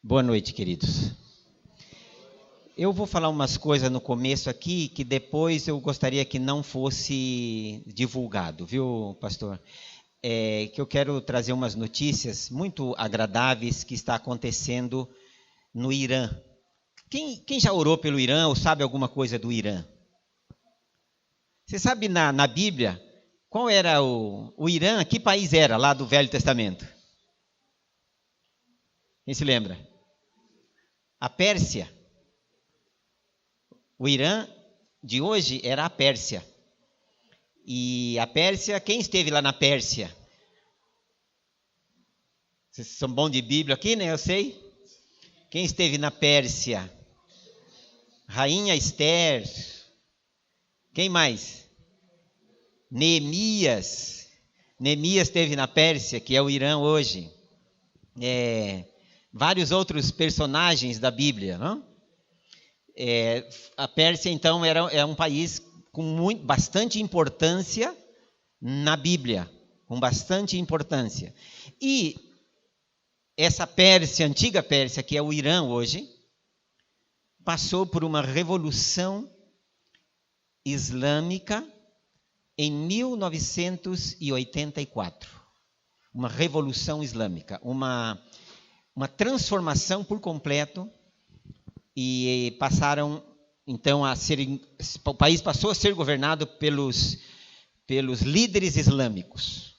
Boa noite, queridos. Eu vou falar umas coisas no começo aqui que depois eu gostaria que não fosse divulgado, viu, pastor? Que eu quero trazer umas notícias muito agradáveis que está acontecendo no Irã. Quem já orou pelo Irã ou sabe alguma coisa do Irã? Você sabe na Bíblia qual era o Irã? Que país era lá do Velho Testamento? Quem se lembra? A Pérsia. O Irã de hoje era a Pérsia. E a Pérsia, quem esteve lá na Pérsia? Vocês são bons de Bíblia aqui, né? Eu sei. Quem esteve na Pérsia? Rainha Esther. Quem mais? Neemias. Neemias esteve na Pérsia, que é o Irã hoje. Vários outros personagens da Bíblia, não? A Pérsia, então, é um país com bastante importância na Bíblia, com bastante importância. E essa Pérsia, antiga Pérsia, que é o Irã hoje, passou por uma revolução islâmica em 1984. Uma revolução islâmica, uma transformação por completo. E passaram, então, o país passou a ser governado pelos líderes islâmicos.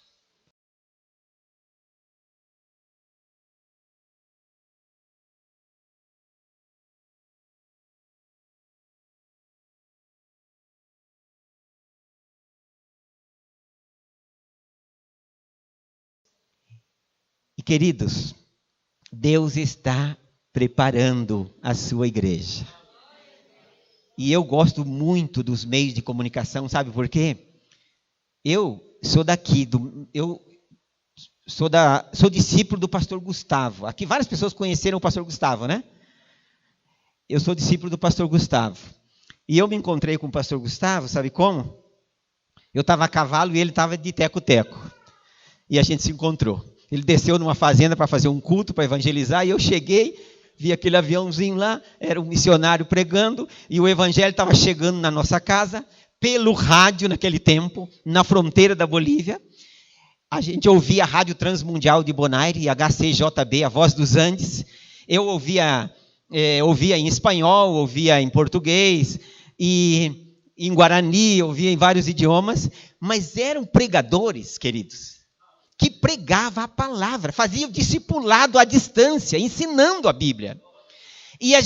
E, queridos, Deus está preparando a sua igreja. E eu gosto muito dos meios de comunicação, sabe por quê? Eu sou daqui, eu sou discípulo do pastor Gustavo. Aqui várias pessoas conheceram o pastor Gustavo, né? Eu sou discípulo do pastor Gustavo. E eu me encontrei com o pastor Gustavo, sabe como? Eu estava a cavalo e ele estava de teco-teco. E a gente se encontrou. Ele desceu numa fazenda para fazer um culto, para evangelizar, e eu cheguei, vi aquele aviãozinho lá, era um missionário pregando, e o evangelho estava chegando na nossa casa, pelo rádio naquele tempo, na fronteira da Bolívia. A gente ouvia a Rádio Transmundial de Bonaire, HCJB, a Voz dos Andes. Eu ouvia em espanhol, ouvia em português, e em guarani, ouvia em vários idiomas, mas eram pregadores, queridos, que pregava a palavra, fazia o discipulado à distância, ensinando a Bíblia. E a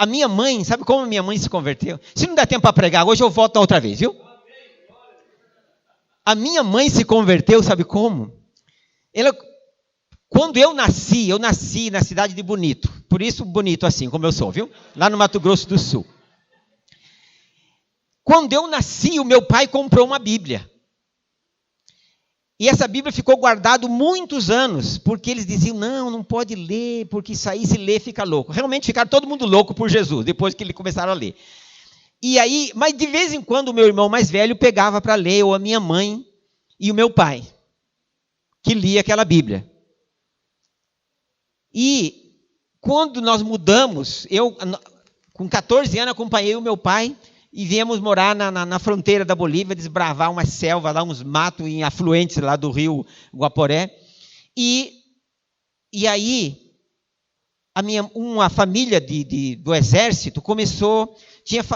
minha mãe, sabe como a minha mãe se converteu? Se não der tempo para pregar, hoje eu volto outra vez, viu? A minha mãe se converteu, sabe como? Quando eu nasci na cidade de Bonito, por isso bonito assim, como eu sou, viu? Lá no Mato Grosso do Sul. Quando eu nasci, o meu pai comprou uma Bíblia. E essa Bíblia ficou guardada muitos anos, porque eles diziam, não pode ler, porque isso aí se ler fica louco. Realmente ficaram todo mundo louco por Jesus, depois que eles começaram a ler. E aí, mas de vez em quando o meu irmão mais velho pegava para ler, ou a minha mãe e o meu pai, que lia aquela Bíblia. E quando nós mudamos, eu com 14 anos acompanhei o meu pai, e viemos morar na fronteira da Bolívia, desbravar uma selva, lá uns matos em afluentes lá do rio Guaporé. E aí, uma família do exército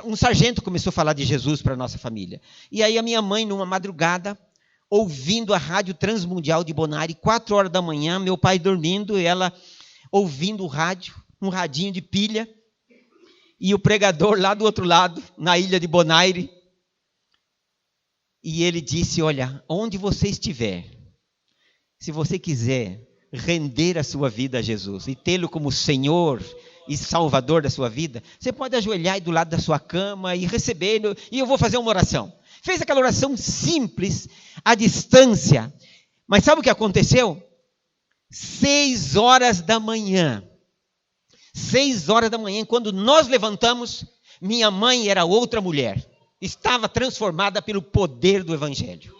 um sargento começou a falar de Jesus para a nossa família. E aí a minha mãe, numa madrugada, ouvindo a Rádio Transmundial de Bonaire, 4 horas da manhã, meu pai dormindo, e ela ouvindo o rádio, um radinho de pilha, e o pregador lá do outro lado, na ilha de Bonaire. E ele disse, olha, onde você estiver, se você quiser render a sua vida a Jesus e tê-lo como Senhor e Salvador da sua vida, você pode ajoelhar aí do lado da sua cama e receber, e eu vou fazer uma oração. Fez aquela oração simples, à distância. Mas sabe o que aconteceu? 6 horas da manhã. 6 horas da manhã, quando nós levantamos, minha mãe era outra mulher. Estava transformada pelo poder do Evangelho.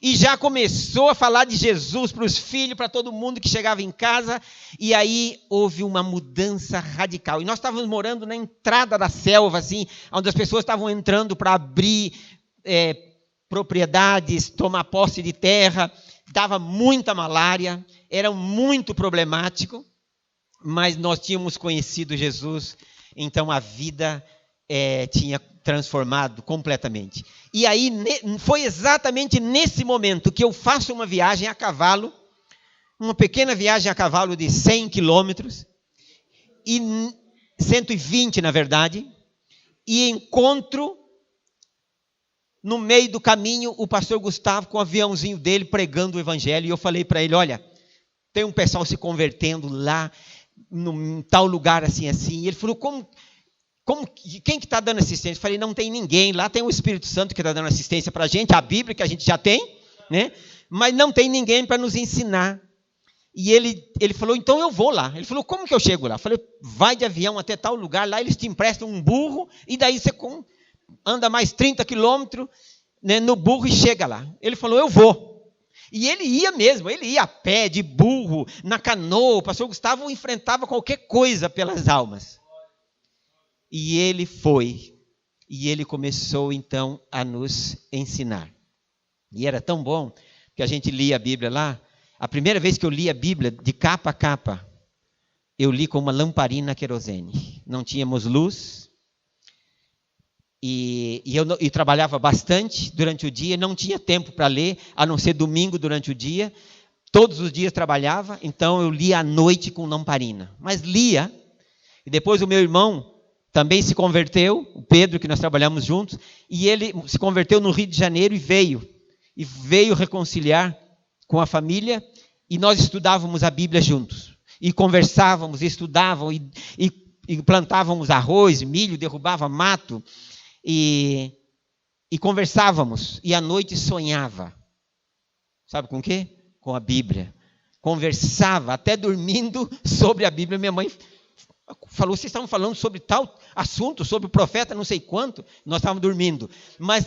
e já começou a falar de Jesus para os filhos, para todo mundo que chegava em casa, e aí houve uma mudança radical. E nós estávamos morando na entrada da selva, assim, onde as pessoas estavam entrando para abrir propriedades, tomar posse de terra, dava muita malária, era muito problemático, mas nós tínhamos conhecido Jesus, então a vida tinha transformado completamente. E aí foi exatamente nesse momento que eu faço uma viagem a cavalo, uma pequena viagem a cavalo de 100 quilômetros, e 120 na verdade, e encontro no meio do caminho o pastor Gustavo com o aviãozinho dele pregando o evangelho, e eu falei para ele, olha, tem um pessoal se convertendo lá, num tal lugar assim, e ele falou, quem que está dando assistência? Eu falei, não tem ninguém, lá tem o Espírito Santo que está dando assistência para a gente, a Bíblia que a gente já tem, né? Mas não tem ninguém para nos ensinar. E ele falou, então eu vou lá. Ele falou, como que eu chego lá? Eu falei, vai de avião até tal lugar, lá eles te emprestam um burro, e daí você anda mais 30 quilômetros, né, no burro e chega lá. Ele falou, eu vou. E ele ia mesmo, ele ia a pé, de burro, na canoa. O pastor Gustavo enfrentava qualquer coisa pelas almas. E ele foi, e ele começou então a nos ensinar. E era tão bom, que a gente lia a Bíblia lá. A primeira vez que eu li a Bíblia, de capa a capa, eu li com uma lamparina querosene. Não tínhamos luz, e eu trabalhava bastante durante o dia, não tinha tempo para ler, a não ser domingo durante o dia. Todos os dias trabalhava, então eu lia à noite com lamparina. Mas lia, e depois o meu irmão também se converteu, o Pedro, que nós trabalhamos juntos, e ele se converteu no Rio de Janeiro e veio reconciliar com a família, e nós estudávamos a Bíblia juntos, e conversávamos, e estudávamos, e plantávamos arroz, milho, derrubava mato, e conversávamos, e à noite sonhava. Sabe com o quê? Com a Bíblia. Conversava, até dormindo, sobre a Bíblia. Minha mãe falou, vocês estavam falando sobre tal assunto, sobre o profeta não sei quanto, nós estávamos dormindo, mas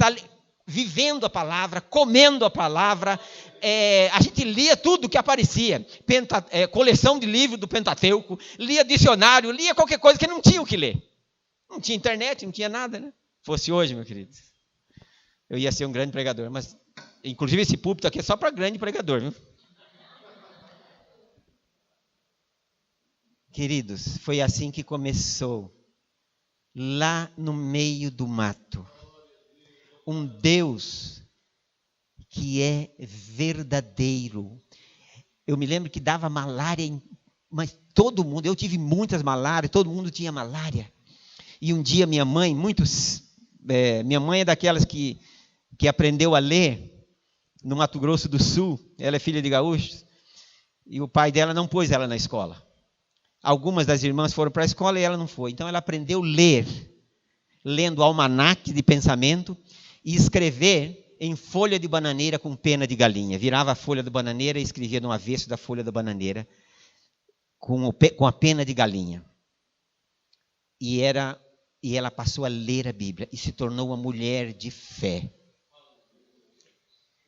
vivendo a palavra, comendo a palavra, a gente lia tudo que aparecia, coleção de livros do Pentateuco, lia dicionário, lia qualquer coisa que não tinha o que ler, não tinha internet, não tinha nada, né? Fosse hoje, meu querido, eu ia ser um grande pregador, mas inclusive esse púlpito aqui é só para grande pregador, viu? Queridos, foi assim que começou, lá no meio do mato. Um Deus que é verdadeiro. Eu me lembro que dava malária, mas todo mundo, eu tive muitas malárias, todo mundo tinha malária. E um dia minha mãe, minha mãe é daquelas que aprendeu a ler no Mato Grosso do Sul, ela é filha de gaúchos, e o pai dela não pôs ela na escola. Algumas das irmãs foram para a escola e ela não foi. Então ela aprendeu a ler, lendo almanaque de pensamento e escrever em folha de bananeira com pena de galinha. Virava a folha da bananeira e escrevia no avesso da folha da bananeira com a pena de galinha. E ela passou a ler a Bíblia e se tornou uma mulher de fé.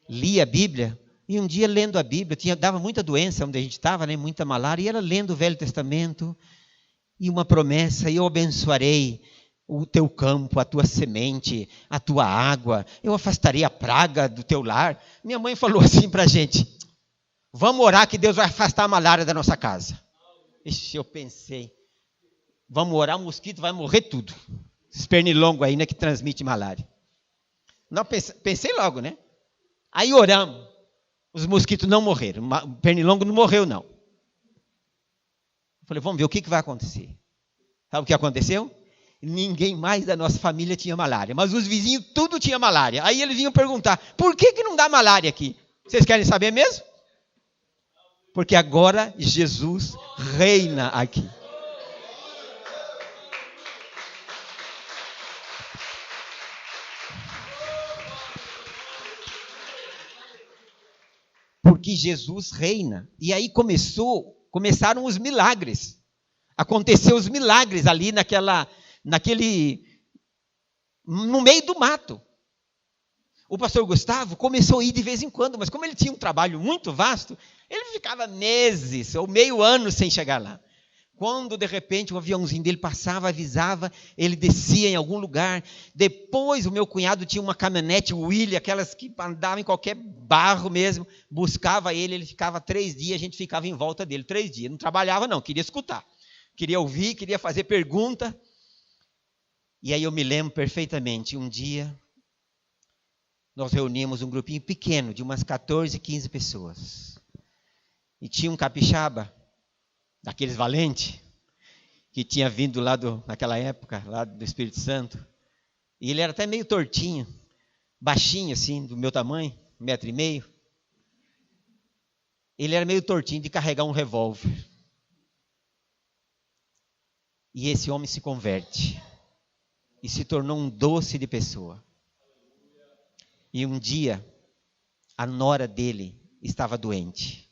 Lia a Bíblia. E um dia, lendo a Bíblia, dava muita doença onde a gente estava, né? Muita malária, e ela lendo o Velho Testamento, e uma promessa, eu abençoarei o teu campo, a tua semente, a tua água, eu afastarei a praga do teu lar. Minha mãe falou assim para a gente, vamos orar que Deus vai afastar a malária da nossa casa. Ixi, eu pensei, vamos orar, o mosquito vai morrer tudo. Esse pernilongo aí, né, que transmite malária. Não, pensei logo, né? Aí oramos. Os mosquitos não morreram, o pernilongo não morreu, não. Falei, vamos ver o que vai acontecer. Sabe o que aconteceu? Ninguém mais da nossa família tinha malária, mas os vizinhos tudo tinha malária. Aí eles vinham perguntar, por que não dá malária aqui? Vocês querem saber mesmo? Porque agora Jesus reina aqui. Porque Jesus reina. E aí começaram os milagres. Aconteceu os milagres ali no meio do mato. O pastor Gustavo começou a ir de vez em quando, mas como ele tinha um trabalho muito vasto, ele ficava meses ou meio ano sem chegar lá. Quando, de repente, o aviãozinho dele passava, avisava, ele descia em algum lugar. Depois, o meu cunhado tinha uma caminhonete Willy, aquelas que andavam em qualquer barro mesmo, buscava ele ficava 3 dias, a gente ficava em volta dele, 3 dias. Não trabalhava não, queria escutar, queria ouvir, queria fazer pergunta. E aí eu me lembro perfeitamente, um dia, nós reunimos um grupinho pequeno, de umas 14, 15 pessoas. E tinha um capixaba, daqueles valentes, que tinha vindo lá naquela época, lá do Espírito Santo. E ele era até meio tortinho, baixinho assim, do meu tamanho, 1,5 metros. Ele era meio tortinho de carregar um revólver. E esse homem se converte. E se tornou um doce de pessoa. E um dia, a nora dele estava doente.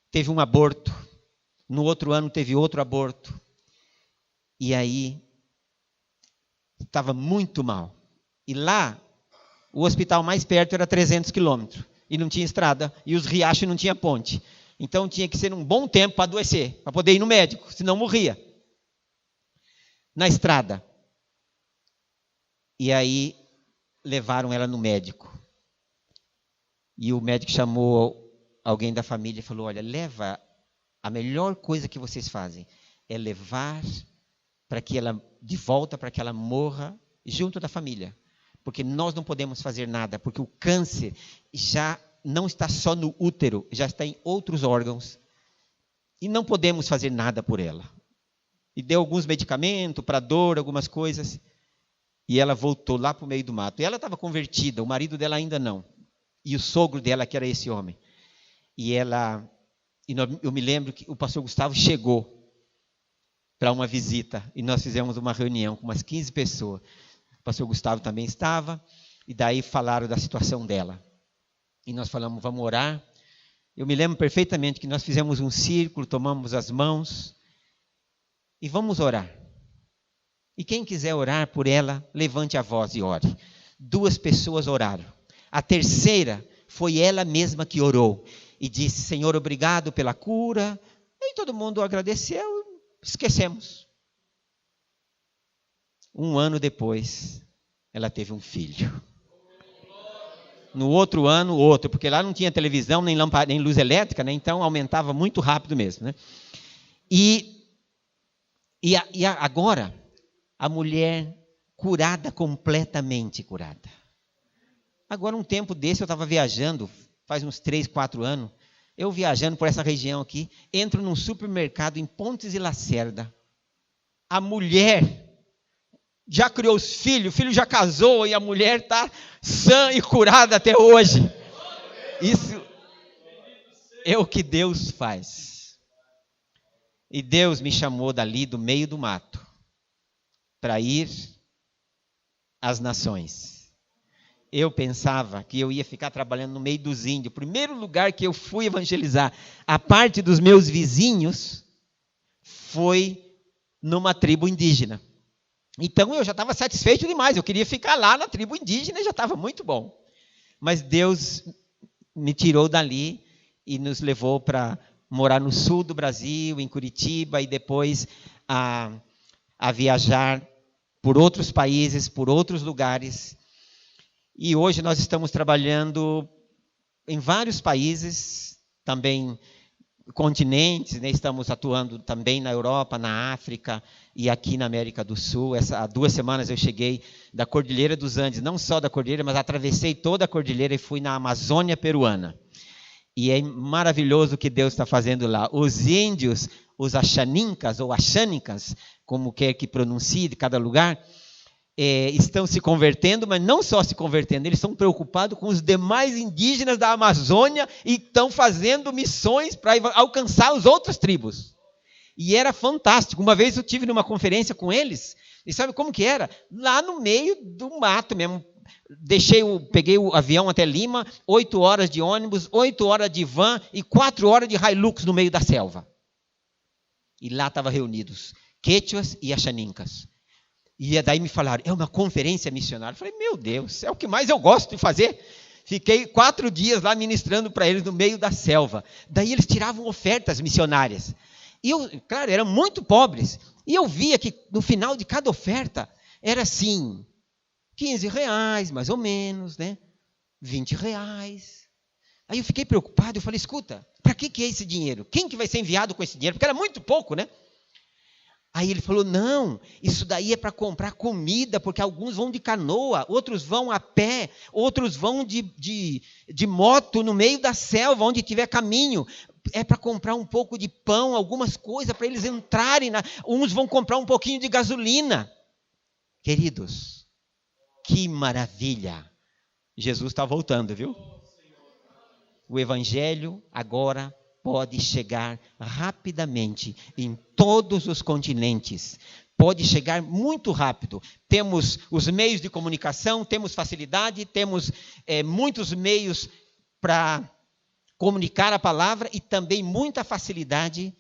Teve um aborto. No outro ano teve outro aborto. E aí, estava muito mal. E lá, o hospital mais perto era 300 quilômetros. E não tinha estrada. E os riachos não tinha ponte. Então tinha que ser um bom tempo para adoecer. Para poder ir no médico. Senão morria. Na estrada. E aí, levaram ela no médico. E o médico chamou alguém da família e falou, olha, leva... A melhor coisa que vocês fazem é levar para que ela, de volta para que ela morra junto da família. Porque nós não podemos fazer nada, porque o câncer já não está só no útero, já está em outros órgãos. E não podemos fazer nada por ela. E deu alguns medicamentos para dor, algumas coisas. E ela voltou lá para o meio do mato. E ela estava convertida, o marido dela ainda não. E o sogro dela, que era esse homem. E eu me lembro que o pastor Gustavo chegou para uma visita e nós fizemos uma reunião com umas 15 pessoas. O pastor Gustavo também estava e daí falaram da situação dela. E nós falamos, vamos orar. Eu me lembro perfeitamente que nós fizemos um círculo, tomamos as mãos e vamos orar. E quem quiser orar por ela, levante a voz e ore. 2 pessoas oraram. A terceira foi ela mesma que orou. E disse, Senhor, obrigado pela cura. E todo mundo agradeceu, esquecemos. 1 ano depois, ela teve um filho. No outro ano, outro, porque lá não tinha televisão, nem luz elétrica, né? Então aumentava muito rápido mesmo. Né? E agora, a mulher curada, completamente curada. Agora, um tempo desse, eu estava viajando, faz uns 3, 4 anos, eu viajando por essa região aqui, entro num supermercado em Pontes e Lacerda. A mulher já criou os filhos, o filho já casou e a mulher está sã e curada até hoje. Isso é o que Deus faz. E Deus me chamou dali do meio do mato para ir às nações. Eu pensava que eu ia ficar trabalhando no meio dos índios. O primeiro lugar que eu fui evangelizar, a parte dos meus vizinhos, foi numa tribo indígena. Então eu já estava satisfeito demais. Eu queria ficar lá na tribo indígena e já estava muito bom. Mas Deus me tirou dali e nos levou para morar no sul do Brasil, em Curitiba, e depois a viajar por outros países, por outros lugares. E hoje nós estamos trabalhando em vários países, também continentes, né? Estamos atuando também na Europa, na África e aqui na América do Sul. Há 2 semanas eu cheguei da Cordilheira dos Andes, não só da Cordilheira, mas atravessei toda a Cordilheira e fui na Amazônia peruana. E é maravilhoso o que Deus está fazendo lá. Os índios, os axanincas ou axânicas, como quer que pronuncie de cada lugar, estão se convertendo, mas não só se convertendo, eles estão preocupados com os demais indígenas da Amazônia e estão fazendo missões para alcançar as outras tribos. E era fantástico. Uma vez eu estive numa conferência com eles, e sabe como que era? Lá no meio do mato mesmo. Peguei o avião até Lima, 8 horas de ônibus, 8 horas de van e 4 horas de Hilux no meio da selva. E lá estavam reunidos quechuas e axanincas. E daí me falaram, é uma conferência missionária. Eu falei, meu Deus, é o que mais eu gosto de fazer. Fiquei 4 dias lá ministrando para eles no meio da selva. Daí eles tiravam ofertas missionárias. E eu, claro, eram muito pobres. E eu via que no final de cada oferta era assim, R$15, mais ou menos, né? R$20. Aí eu fiquei preocupado, eu falei, escuta, para que é esse dinheiro? Quem que vai ser enviado com esse dinheiro? Porque era muito pouco, né? Aí ele falou, não, isso daí é para comprar comida, porque alguns vão de canoa, outros vão a pé, outros vão de moto no meio da selva, onde tiver caminho. É para comprar um pouco de pão, algumas coisas, para eles entrarem. Uns vão comprar um pouquinho de gasolina. Queridos, que maravilha. Jesus está voltando, viu? O evangelho agora pode chegar rapidamente em todos os continentes. Pode chegar muito rápido. Temos os meios de comunicação, temos facilidade, temos muitos meios para comunicar a palavra e também muita facilidade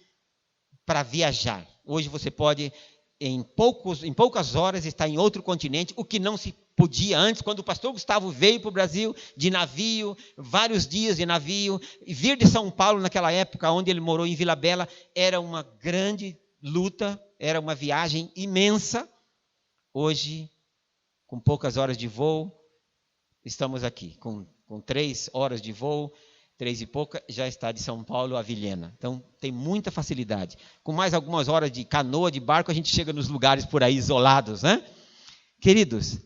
para viajar. Hoje você pode, em poucas horas, estar em outro continente, o que não se podia antes, quando o pastor Gustavo veio para o Brasil de navio, vários dias de navio, e vir de São Paulo naquela época, onde ele morou em Vila Bela, era uma grande luta, era uma viagem imensa. Hoje, com poucas horas de voo, estamos aqui, com 3 horas de voo, 3 e pouca, já está de São Paulo a Vilhena. Então, tem muita facilidade. Com mais algumas horas de canoa, de barco, a gente chega nos lugares por aí isolados, né? Queridos,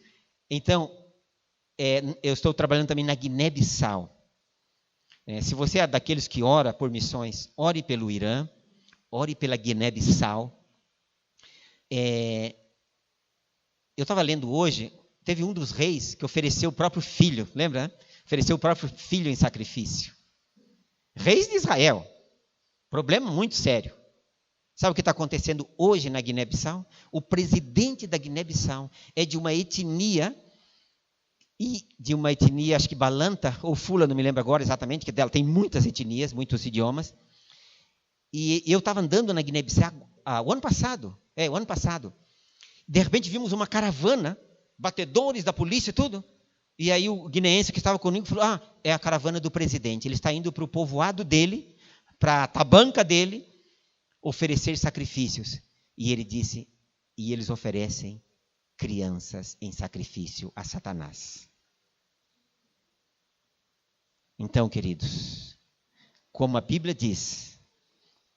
então, eu estou trabalhando também na Guiné-Bissau. Se você é daqueles que ora por missões, ore pelo Irã, ore pela Guiné-Bissau. Eu estava lendo hoje, teve um dos reis que ofereceu o próprio filho, lembra? Ofereceu o próprio filho em sacrifício. Reis de Israel. Problema muito sério. Sabe o que está acontecendo hoje na Guiné-Bissau? O presidente da Guiné-Bissau é de uma etnia, acho que Balanta ou Fula, não me lembro agora exatamente, que dela tem muitas etnias, muitos idiomas. E eu estava andando na Guiné-Bissau o ano passado. De repente vimos uma caravana, batedores da polícia e tudo. E aí o guineense que estava comigo falou, é a caravana do presidente. Ele está indo para o povoado dele, para a tabanca dele, oferecer sacrifícios. E ele disse, e eles oferecem crianças em sacrifício a Satanás. Então, queridos, como a Bíblia diz,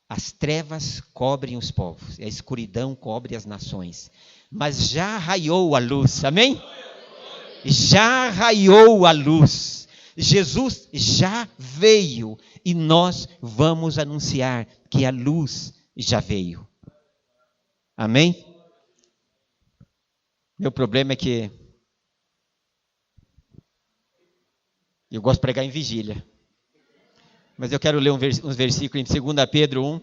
as trevas cobrem os povos, e a escuridão cobre as nações. Mas já raiou a luz, amém? Já raiou a luz. Jesus já veio e nós vamos anunciar que a luz já veio. Amém? Meu problema é que eu gosto de pregar em vigília. Mas eu quero ler uns versículos em 2 Pedro 1.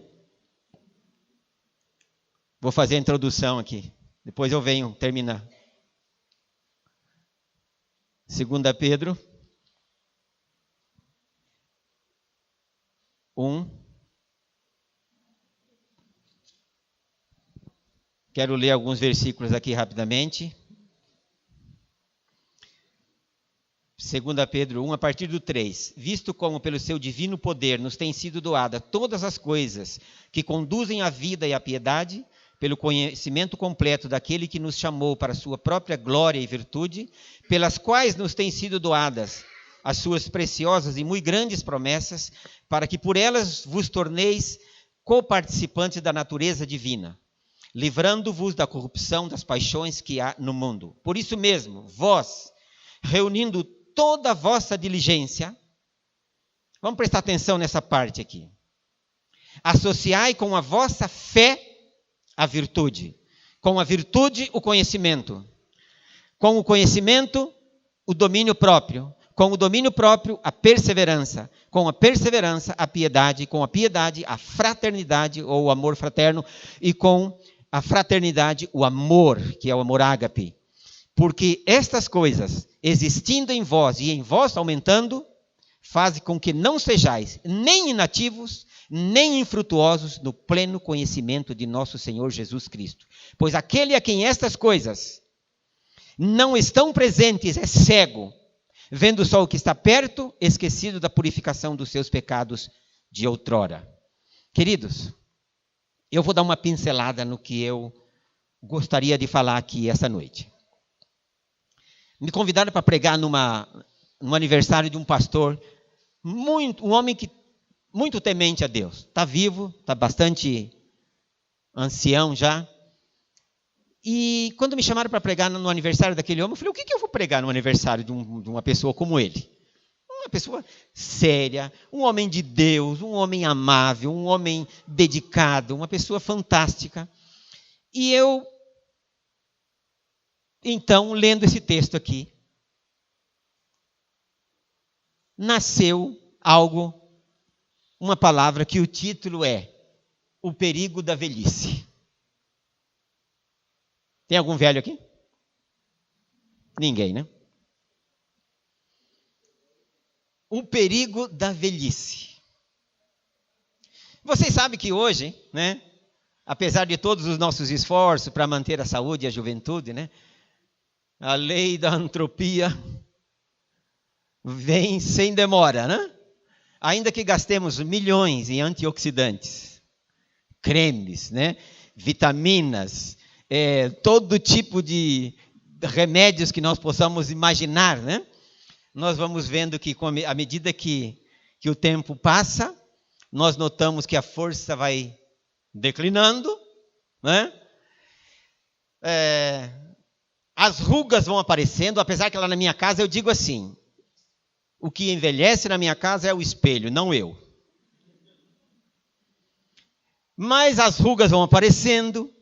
Vou fazer a introdução aqui. Depois eu venho terminar. 2 Pedro 1. Quero ler alguns versículos aqui rapidamente. 2 Pedro 1, a partir do 3. Visto como pelo seu divino poder nos tem sido doada todas as coisas que conduzem à vida e à piedade, pelo conhecimento completo daquele que nos chamou para a sua própria glória e virtude, pelas quais nos têm sido doadas as suas preciosas e muito grandes promessas, para que por elas vos torneis coparticipantes da natureza divina, livrando-vos da corrupção das paixões que há no mundo. Por isso mesmo, vós, reunindo toda a vossa diligência, vamos prestar atenção nessa parte aqui, associai com a vossa fé a virtude, com a virtude o conhecimento, com o conhecimento o domínio próprio, com o domínio próprio a perseverança, com a perseverança a piedade, com a piedade a fraternidade ou o amor fraterno e com a fraternidade o amor, que é o amor ágape. Porque estas coisas, existindo em vós e em vós aumentando, fazem com que não sejais nem inativos, nem infrutuosos no pleno conhecimento de nosso Senhor Jesus Cristo. Pois aquele a quem estas coisas não estão presentes é cego, vendo só o que está perto, esquecido da purificação dos seus pecados de outrora. Queridos, eu vou dar uma pincelada no que eu gostaria de falar aqui essa noite. Me convidaram para pregar no aniversário de um pastor, um homem muito temente a Deus. Está vivo, está bastante ancião já. E quando me chamaram para pregar no aniversário daquele homem, eu falei, o que eu vou pregar no aniversário de uma pessoa como ele? Uma pessoa séria, um homem de Deus, um homem amável, um homem dedicado, uma pessoa fantástica. E eu, então, lendo esse texto aqui, nasceu uma palavra que o título é O Perigo da Velhice. Tem algum velho aqui? Ninguém, né? O perigo da velhice. Vocês sabem que hoje, né, apesar de todos os nossos esforços para manter a saúde e a juventude, né, a lei da entropia vem sem demora, né? Ainda que gastemos milhões em antioxidantes, cremes, né, vitaminas, todo tipo de remédios que nós possamos imaginar, né? Nós vamos vendo que à medida que o tempo passa, nós notamos que a força vai declinando, né? As rugas vão aparecendo, apesar que lá na minha casa eu digo assim, o que envelhece na minha casa é o espelho, não eu. Mas as rugas vão aparecendo,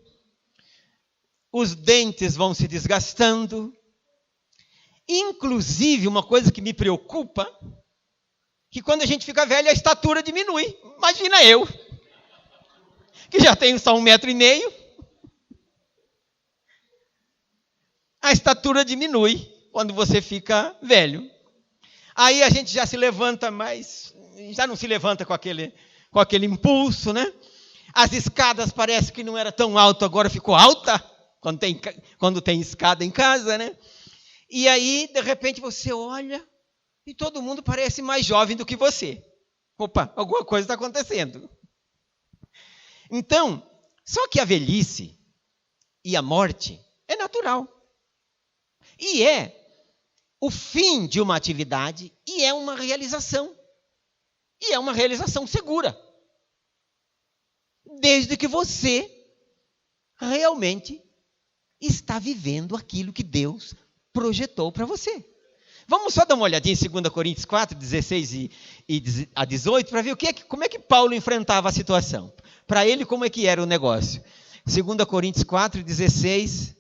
os dentes vão se desgastando. Inclusive, uma coisa que me preocupa, que quando a gente fica velho, a estatura diminui. Imagina eu, que já tenho só 1,5 m. A estatura diminui quando você fica velho. Aí a gente já se levanta mais, já não se levanta com aquele impulso, né? As escadas parece que não era tão alto, agora ficou alta, quando tem escada em casa, né? E aí, de repente, você olha e todo mundo parece mais jovem do que você. Opa, alguma coisa está acontecendo. Então, só que a velhice e a morte é natural. E é o fim de uma atividade e é uma realização. E é uma realização segura. Desde que você realmente está vivendo aquilo que Deus projetou para você. Vamos só dar uma olhadinha em 2 Coríntios 4, 16 a 18, para ver como é que Paulo enfrentava a situação. Para ele, como é que era o negócio. 2 Coríntios 4, 16.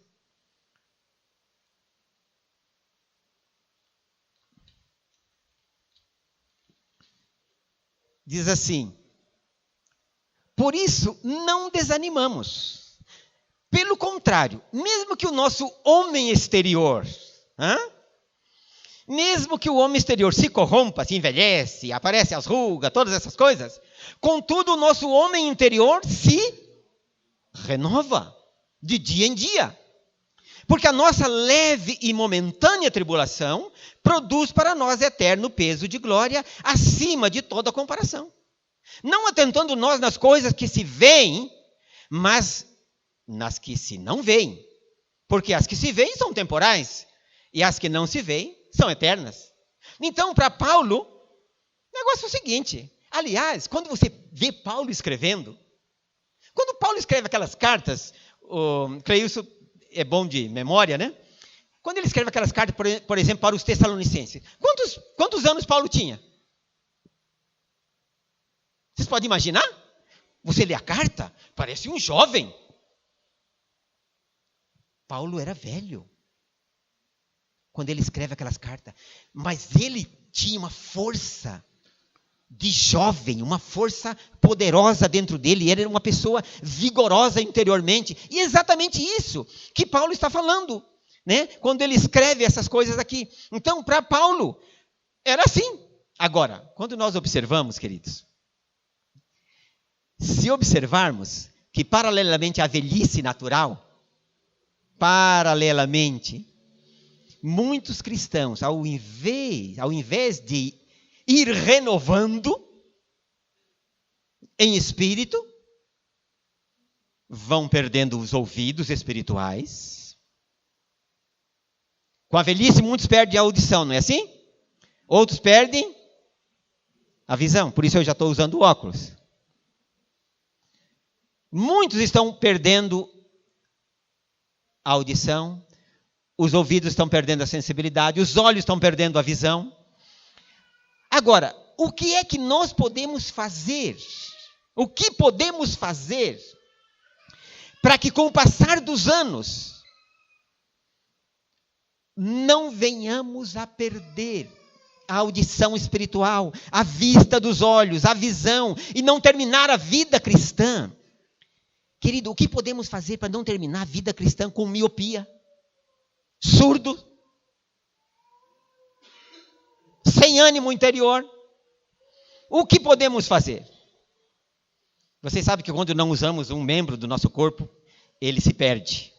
Diz assim: por isso, não desanimamos. Pelo contrário, mesmo que o nosso homem exterior, mesmo que o homem exterior se corrompa, se envelhece, aparecem as rugas, todas essas coisas, contudo, o nosso homem interior se renova de dia em dia. Porque a nossa leve e momentânea tribulação produz para nós eterno peso de glória acima de toda comparação. Não atentando nós nas coisas que se veem, mas nas que se não veem. Porque as que se veem são temporais, e as que não se veem são eternas. Então, para Paulo, o negócio é o seguinte. Aliás, quando você vê Paulo escrevendo, quando Paulo escreve aquelas cartas, creio isso é bom de memória, né? Quando ele escreve aquelas cartas, por exemplo, para os Tessalonicenses, quantos anos Paulo tinha? Vocês podem imaginar? Você lê a carta, parece um jovem. Paulo era velho quando ele escreve aquelas cartas, mas ele tinha uma força de jovem, uma força poderosa dentro dele, ele era uma pessoa vigorosa interiormente, e é exatamente isso que Paulo está falando, né? Quando ele escreve essas coisas aqui. Então, para Paulo, era assim. Agora, quando nós observamos, queridos, Se observarmos que paralelamente à velhice natural, muitos cristãos, ao invés de ir renovando em espírito, vão perdendo os ouvidos espirituais. Com a velhice, muitos perdem a audição, não é assim? Outros perdem a visão. Por isso eu já estou usando óculos. Muitos estão perdendo a audição, os ouvidos estão perdendo a sensibilidade, os olhos estão perdendo a visão. Agora, o que é que nós podemos fazer? O que podemos fazer para que com o passar dos anos não venhamos a perder a audição espiritual, a vista dos olhos, a visão, e não terminar a vida cristã? Querido, o que podemos fazer para não terminar a vida cristã com miopia, surdo, sem ânimo interior? O que podemos fazer? Vocês sabem que quando não usamos um membro do nosso corpo, ele se perde.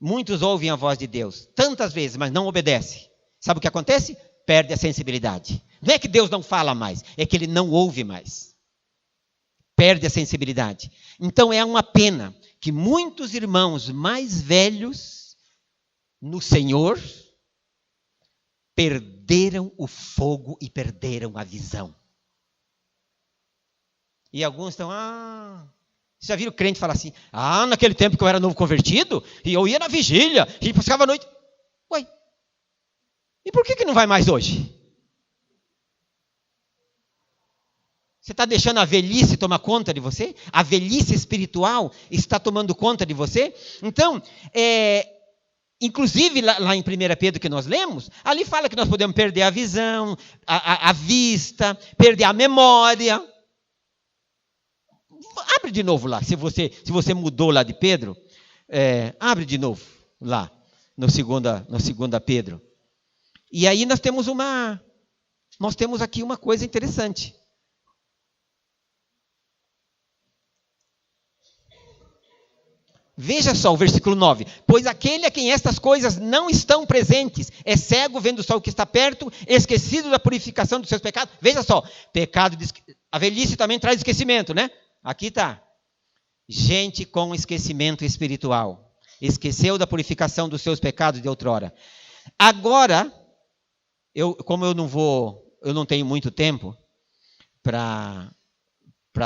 Muitos ouvem a voz de Deus tantas vezes, mas não obedecem. Sabe o que acontece? Perde a sensibilidade. Não é que Deus não fala mais, é que ele não ouve mais. Perde a sensibilidade. Então é uma pena que muitos irmãos mais velhos no Senhor perderam o fogo e perderam a visão. E alguns estão, vocês já viram crente falar assim, naquele tempo que eu era novo convertido, e eu ia na vigília, e buscava a noite. Ué, e por que não vai mais hoje? Você está deixando a velhice tomar conta de você? A velhice espiritual está tomando conta de você? Então, inclusive lá em 1 Pedro que nós lemos, ali fala que nós podemos perder a visão, a vista, perder a memória. Abre de novo lá, se você mudou lá de Pedro, abre de novo lá, no 2 Pedro. E aí nós temos aqui uma coisa interessante. Veja só o versículo 9. Pois aquele a quem estas coisas não estão presentes é cego, vendo só o que está perto, esquecido da purificação dos seus pecados. Veja só, a velhice também traz esquecimento, né? Aqui está. Gente com esquecimento espiritual. Esqueceu da purificação dos seus pecados de outrora. Agora, como eu não tenho muito tempo para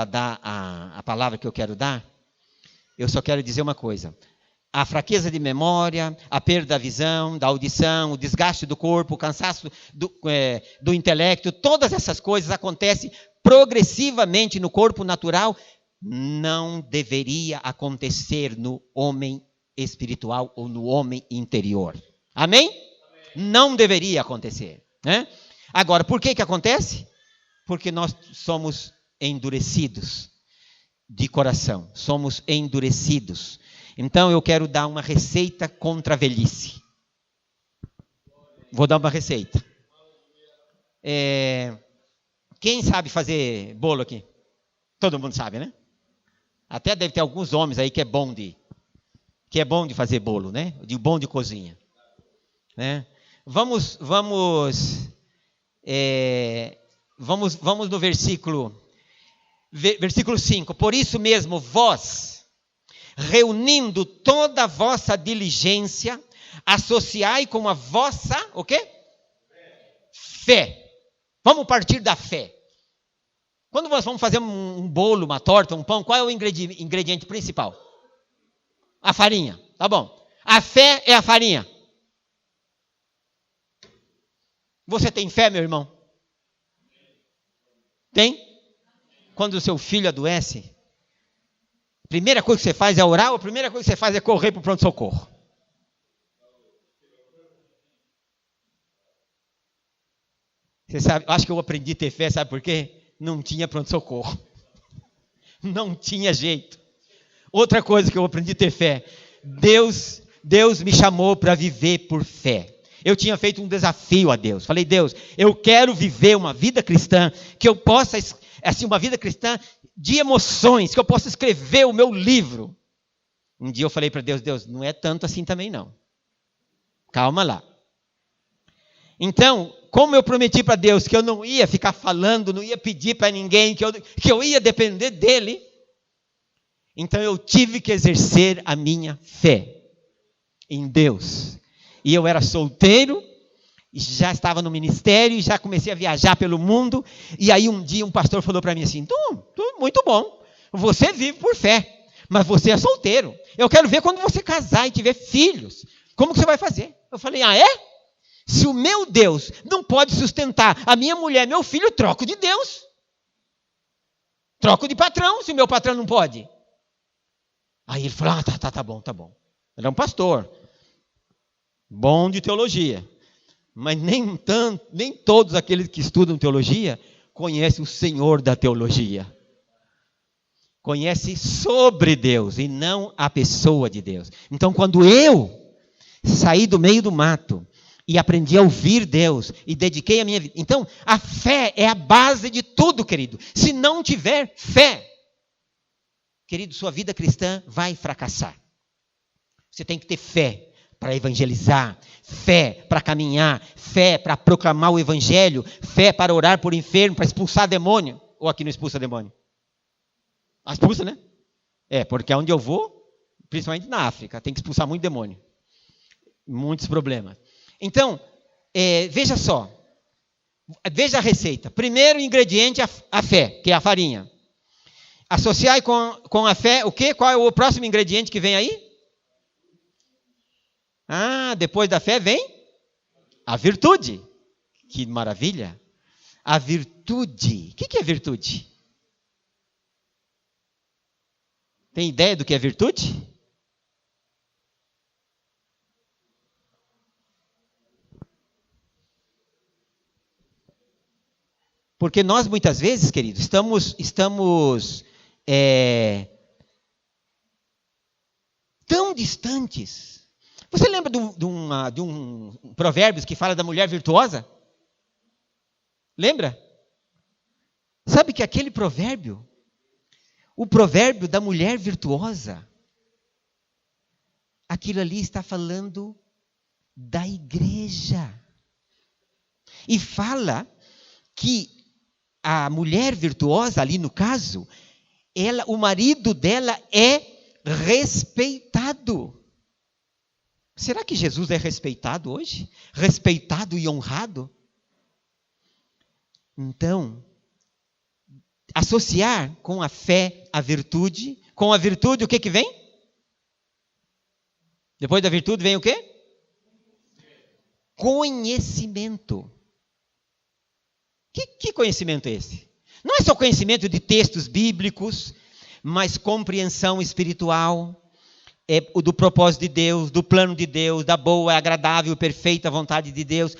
dar a palavra que eu quero dar, eu só quero dizer uma coisa. A fraqueza de memória, a perda da visão, da audição, o desgaste do corpo, o cansaço do intelecto, todas essas coisas acontecem progressivamente no corpo natural. Não deveria acontecer no homem espiritual ou no homem interior. Amém? Não deveria acontecer, né? Agora, por que acontece? Porque nós somos endurecidos de coração, somos endurecidos. Então eu quero dar uma receita contra a velhice. Vou dar uma receita. Quem sabe fazer bolo aqui? Todo mundo sabe, né? Até deve ter alguns homens aí que é bom de fazer bolo, né? Bom de cozinha, né? Vamos no versículo 5. Por isso mesmo, vós, reunindo toda a vossa diligência, associai com a vossa, o quê? Fé. Vamos partir da fé. Quando nós vamos fazer um bolo, uma torta, um pão, qual é o ingrediente principal? A farinha, tá bom. A fé é a farinha. Você tem fé, meu irmão? Tem? Quando o seu filho adoece, a primeira coisa que você faz é orar, ou a primeira coisa que você faz é correr para o pronto-socorro? Você sabe, acho que eu aprendi a ter fé, sabe por quê? Não tinha pronto-socorro. Não tinha jeito. Outra coisa que eu aprendi a ter fé, Deus me chamou para viver por fé. Eu tinha feito um desafio a Deus. Falei, Deus, eu quero viver uma vida cristã que eu possa assim, uma vida cristã de emoções, que eu possa escrever o meu livro. Um dia eu falei para Deus, Deus, não é tanto assim também não. Calma lá. Então, como eu prometi para Deus que eu não ia ficar falando, não ia pedir para ninguém, que eu ia depender dele, então eu tive que exercer a minha fé em Deus. E eu era solteiro, já estava no ministério, já comecei a viajar pelo mundo, e aí um dia um pastor falou para mim assim, muito bom, você vive por fé, mas você é solteiro. Eu quero ver quando você casar e tiver filhos, como que você vai fazer? Eu falei, é? Se o meu Deus não pode sustentar a minha mulher, meu filho, eu troco de Deus. Troco de patrão, se o meu patrão não pode. Aí ele falou, tá bom. Ele é um pastor, bom de teologia. Mas nem todos aqueles que estudam teologia conhecem o Senhor da teologia. Conhecem sobre Deus e não a pessoa de Deus. Então, quando eu saí do meio do mato e aprendi a ouvir Deus e dediquei a minha vida. Então, a fé é a base de tudo, querido. Se não tiver fé, querido, sua vida cristã vai fracassar. Você tem que ter fé para evangelizar, fé para caminhar, fé para proclamar o evangelho, fé para orar por enfermo, para expulsar demônio. Ou aqui não expulsa demônio? Expulsa, né? Porque onde eu vou, principalmente na África, tem que expulsar muito demônio. Muitos problemas. Então, veja só. Veja a receita. Primeiro ingrediente, a fé, que é a farinha. Associar com a fé, o quê? Qual é o próximo ingrediente que vem aí? Depois da fé vem a virtude. Que maravilha. A virtude. O que é virtude? Tem ideia do que é virtude? Porque nós, muitas vezes, queridos, estamos tão distantes. Você lembra de um Provérbios que fala da mulher virtuosa? Lembra? Sabe que aquele provérbio, o provérbio da mulher virtuosa, aquilo ali está falando da igreja. E fala que a mulher virtuosa, ali no caso, o marido dela é respeitado. Será que Jesus é respeitado hoje? Respeitado e honrado? Então, associar com a fé a virtude. Com a virtude, o que vem? Depois da virtude vem o quê? Conhecimento. Que conhecimento é esse? Não é só conhecimento de textos bíblicos, mas compreensão espiritual, do propósito de Deus, do plano de Deus, da boa, agradável e perfeita vontade de Deus.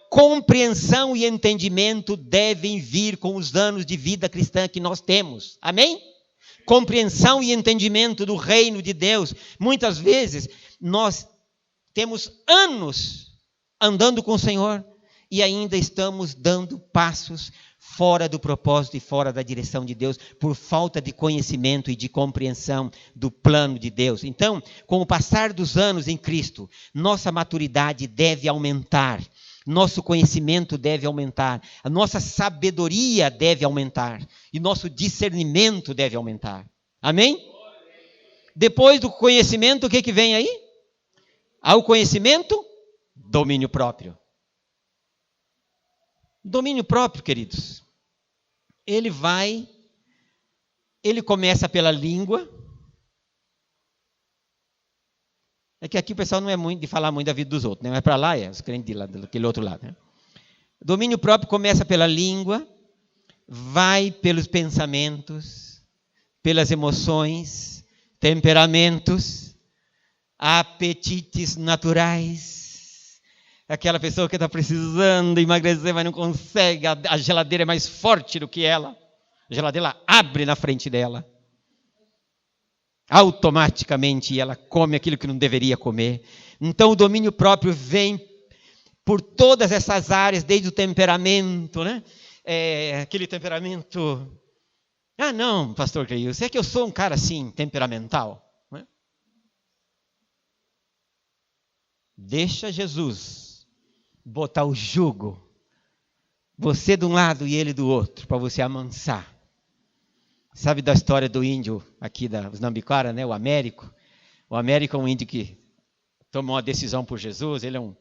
Compreensão e entendimento devem vir com os anos de vida cristã que nós temos. Amém? Compreensão e entendimento do reino de Deus. Muitas vezes nós temos anos andando com o Senhor e ainda estamos dando passos fora do propósito e fora da direção de Deus, por falta de conhecimento e de compreensão do plano de Deus. Então, com o passar dos anos em Cristo, nossa maturidade deve aumentar, nosso conhecimento deve aumentar, a nossa sabedoria deve aumentar, e nosso discernimento deve aumentar. Amém? Depois do conhecimento, o que vem aí? Ao conhecimento, domínio próprio. Domínio próprio, queridos, ele começa pela língua. É que aqui o pessoal não é muito de falar muito da vida dos outros, né? Mas para lá os crentes de lá, daquele outro lado. Né? Domínio próprio começa pela língua, vai pelos pensamentos, pelas emoções, temperamentos, apetites naturais. Aquela pessoa que está precisando emagrecer, mas não consegue, a geladeira é mais forte do que ela. A geladeira abre na frente dela. Automaticamente ela come aquilo que não deveria comer. Então o domínio próprio vem por todas essas áreas, desde o temperamento, né? Aquele temperamento Ah, não, pastor Cleilson, é que eu sou um cara assim, temperamental. Não é? Deixa Jesus botar o jugo, você de um lado e ele do outro, para você amansar. Sabe da história do índio aqui dos Nambiquara, né? O Américo. O Américo é um índio que tomou uma decisão por Jesus. Ele é um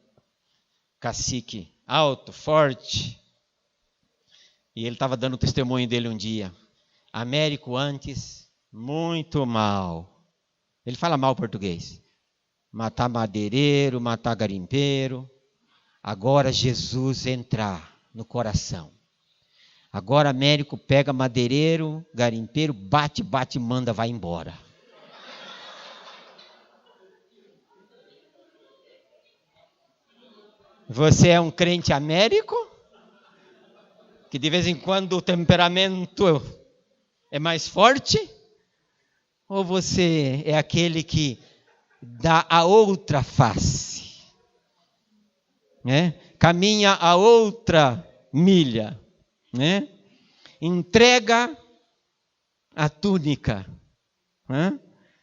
cacique alto, forte. E ele estava dando o testemunho dele um dia. Américo antes, muito mal. Ele fala mal português. Matar madeireiro, matar garimpeiro. Agora Jesus entrar no coração. Agora Américo pega madeireiro, garimpeiro, bate, manda, vai embora. Você é um crente Américo? Que de vez em quando o temperamento é mais forte? Ou você é aquele que dá a outra face? Né? Caminha a outra milha? Né? Entrega a túnica, né?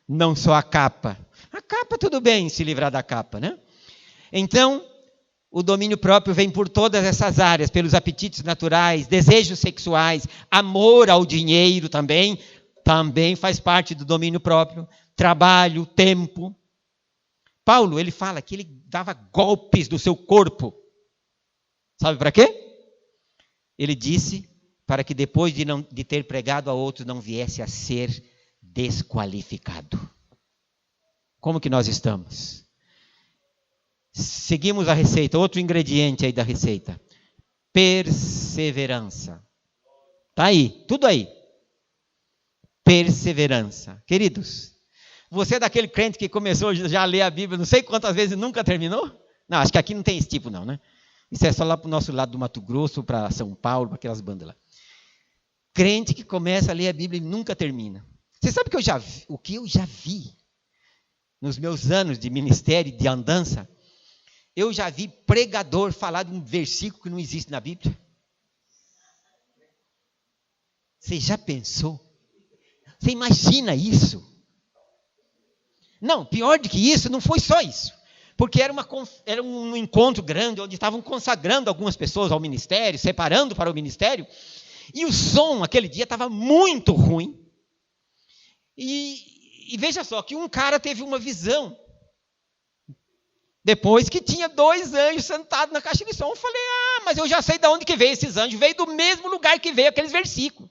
Não só a capa. A capa tudo bem se livrar da capa, né? Então, o domínio próprio vem por todas essas áreas, pelos apetites naturais, desejos sexuais, amor ao dinheiro também faz parte do domínio próprio, trabalho, tempo. Paulo, ele fala que ele dava golpes do seu corpo. Sabe para quê? Ele disse para que depois de ter pregado a outros não viesse a ser desqualificado. Como que nós estamos? Seguimos a receita, outro ingrediente aí da receita. Perseverança. Está aí, tudo aí. Perseverança. Queridos, você é daquele crente que começou já a ler a Bíblia não sei quantas vezes e nunca terminou? Não, acho que aqui não tem esse tipo não, né? Isso é só lá para o nosso lado do Mato Grosso, para São Paulo, para aquelas bandas lá. Crente que começa a ler a Bíblia e nunca termina. Você sabe que o que eu já vi nos meus anos de ministério e de andança? Eu já vi pregador falar de um versículo que não existe na Bíblia. Você já pensou? Você imagina isso? Não, pior do que isso, não foi só isso. Porque era um encontro grande, onde estavam consagrando algumas pessoas ao ministério, separando para o ministério. E o som, aquele dia, estava muito ruim. E veja só, que um cara teve uma visão. Depois que tinha 2 anjos sentados na caixa de som. Eu falei, mas eu já sei de onde que veio esses anjos. Veio do mesmo lugar que veio aqueles versículos.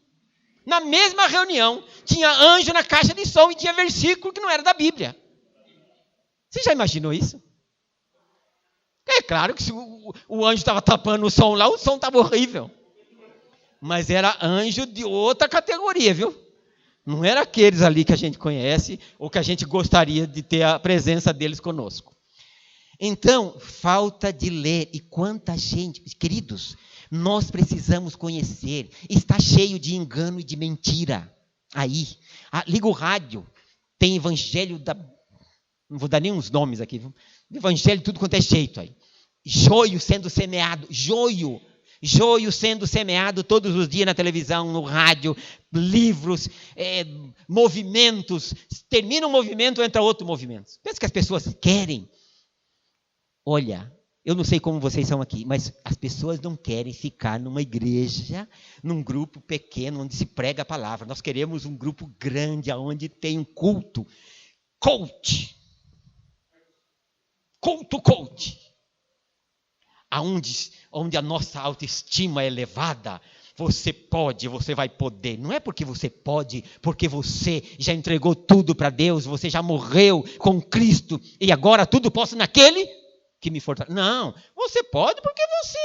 Na mesma reunião, tinha anjo na caixa de som e tinha versículo que não era da Bíblia. Você já imaginou isso? É claro que se o anjo estava tapando o som lá, o som estava horrível. Mas era anjo de outra categoria, viu? Não era aqueles ali que a gente conhece ou que a gente gostaria de ter a presença deles conosco. Então, falta de ler. E quanta gente, queridos, nós precisamos conhecer. Está cheio de engano e de mentira. Aí, liga o rádio, tem evangelho não vou dar nem uns nomes aqui, viu? Evangelho tudo quanto é jeito aí. Joio sendo semeado, joio sendo semeado todos os dias na televisão, no rádio, livros, movimentos. Termina um movimento, entra outro movimento. Pensa que as pessoas querem. Olha, eu não sei como vocês são aqui, mas as pessoas não querem ficar numa igreja, num grupo pequeno, onde se prega a palavra. Nós queremos um grupo grande, onde tem um culto. Coach. Onde a nossa autoestima é elevada, você vai poder. Não é porque você pode, porque você já entregou tudo para Deus, você já morreu com Cristo, e agora tudo posso naquele que me fortalece. Não, você pode porque você...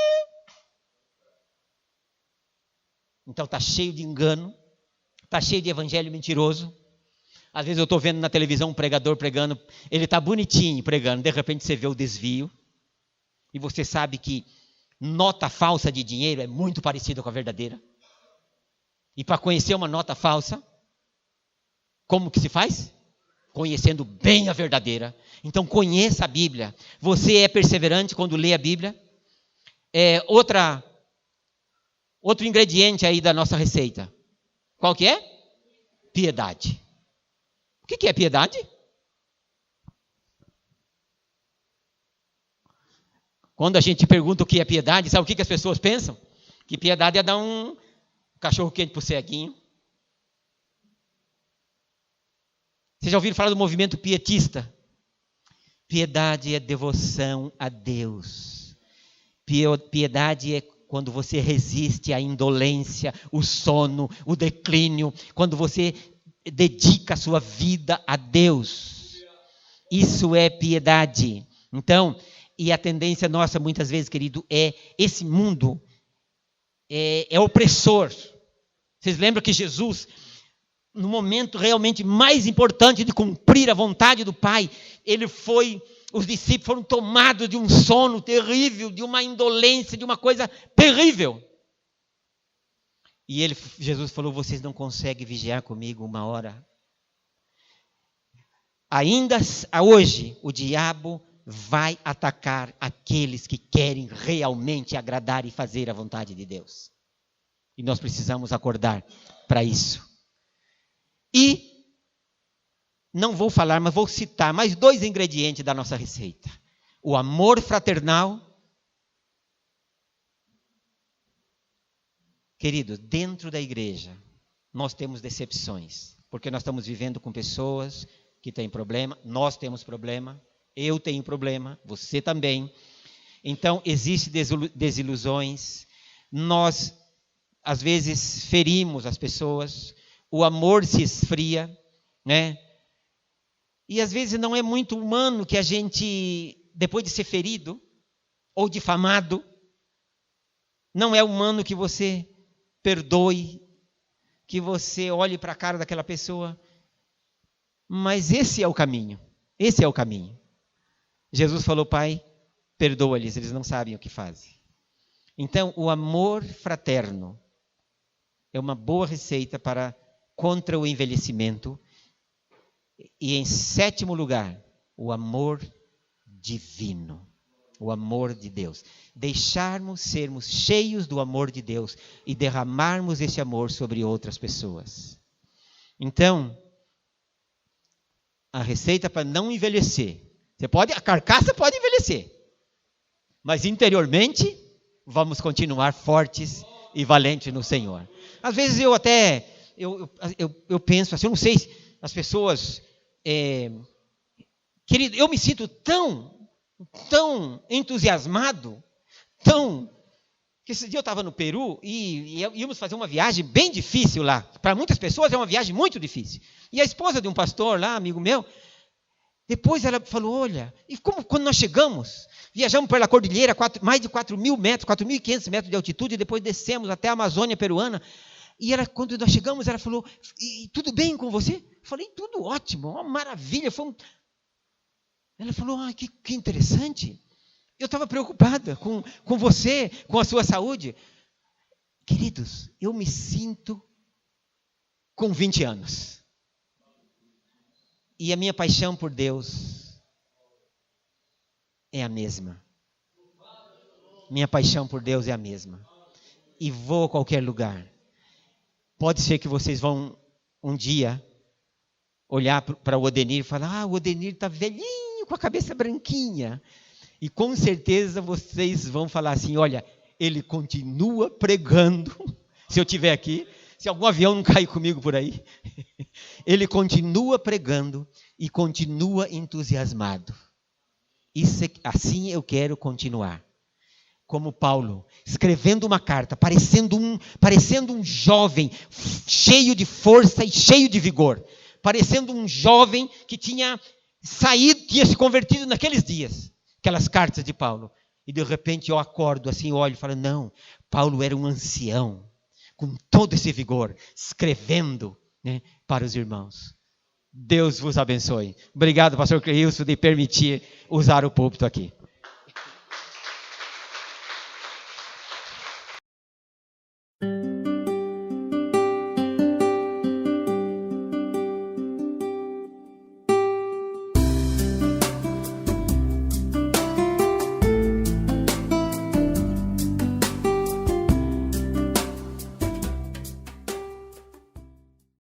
Então está cheio de engano, está cheio de evangelho mentiroso. Às vezes eu estou vendo na televisão um pregador pregando, ele está bonitinho pregando, de repente você vê o desvio, e você sabe que nota falsa de dinheiro é muito parecida com a verdadeira. E para conhecer uma nota falsa, como que se faz? Conhecendo bem a verdadeira. Então conheça a Bíblia. Você é perseverante quando lê a Bíblia? Outro ingrediente aí da nossa receita. Qual que é? Piedade. O que é piedade? Quando a gente pergunta o que é piedade, sabe o que as pessoas pensam? Que piedade é dar um cachorro quente para o ceguinho. Vocês já ouviram falar do movimento pietista? Piedade é devoção a Deus. Piedade é quando você resiste à indolência, o sono, o declínio, quando você dedica a sua vida a Deus. Isso é piedade. Então, e a tendência nossa, muitas vezes, querido, é esse mundo é opressor. Vocês lembram que Jesus, no momento realmente mais importante de cumprir a vontade do Pai, os discípulos foram tomados de um sono terrível, de uma indolência, de uma coisa terrível. E Jesus falou, vocês não conseguem vigiar comigo 1 hora? Ainda hoje, o diabo vai atacar aqueles que querem realmente agradar e fazer a vontade de Deus. E nós precisamos acordar para isso. E não vou falar, mas vou citar mais 2 ingredientes da nossa receita. O amor fraternal. Querido, dentro da igreja, nós temos decepções. Porque nós estamos vivendo com pessoas que têm problema. Nós temos problema. Eu tenho problema, você também. Então, existem desilusões. Nós, às vezes, ferimos as pessoas. O amor se esfria, né? E, às vezes, não é muito humano que a gente, depois de ser ferido ou difamado, não é humano que você perdoe, que você olhe para a cara daquela pessoa. Mas esse é o caminho. Esse é o caminho. Jesus falou, Pai, perdoa-lhes, eles não sabem o que fazem. Então, o amor fraterno é uma boa receita contra o envelhecimento. E em 7º lugar, o amor divino. O amor de Deus. Sermos cheios do amor de Deus e derramarmos esse amor sobre outras pessoas. Então, a receita para não envelhecer. A carcaça pode envelhecer, mas interiormente vamos continuar fortes e valentes no Senhor. Às vezes eu penso assim, eu não sei, as pessoas, querido, eu me sinto tão entusiasmado, que esse dia eu estava no Peru e íamos fazer uma viagem bem difícil lá. Para muitas pessoas é uma viagem muito difícil. E a esposa de um pastor lá, amigo meu, depois ela falou, olha, e quando nós viajamos pela cordilheira, mais de 4.000 metros, 4.500 metros de altitude, e depois descemos até a Amazônia peruana, e quando nós chegamos, ela falou, e tudo bem com você? Eu falei, tudo ótimo, uma maravilha. Ela falou, que interessante, eu estava preocupada com você, com a sua saúde. Queridos, eu me sinto com 20 anos. E a minha paixão por Deus é a mesma. Minha paixão por Deus é a mesma. E vou a qualquer lugar. Pode ser que vocês vão um dia olhar para o Odenir e falar, o Odenir está velhinho, com a cabeça branquinha. E com certeza vocês vão falar assim, olha, ele continua pregando. Se eu estiver aqui, se algum avião não cair comigo por aí, ele continua pregando e continua entusiasmado. Assim eu quero continuar. Como Paulo, escrevendo uma carta, parecendo um jovem cheio de força e cheio de vigor. Parecendo um jovem que tinha se convertido naqueles dias. Aquelas cartas de Paulo. E de repente eu acordo assim, olho e falo, não, Paulo era um ancião. Com todo esse vigor, escrevendo, né, para os irmãos. Deus vos abençoe. Obrigado, pastor Cleilson, de permitir usar o púlpito aqui.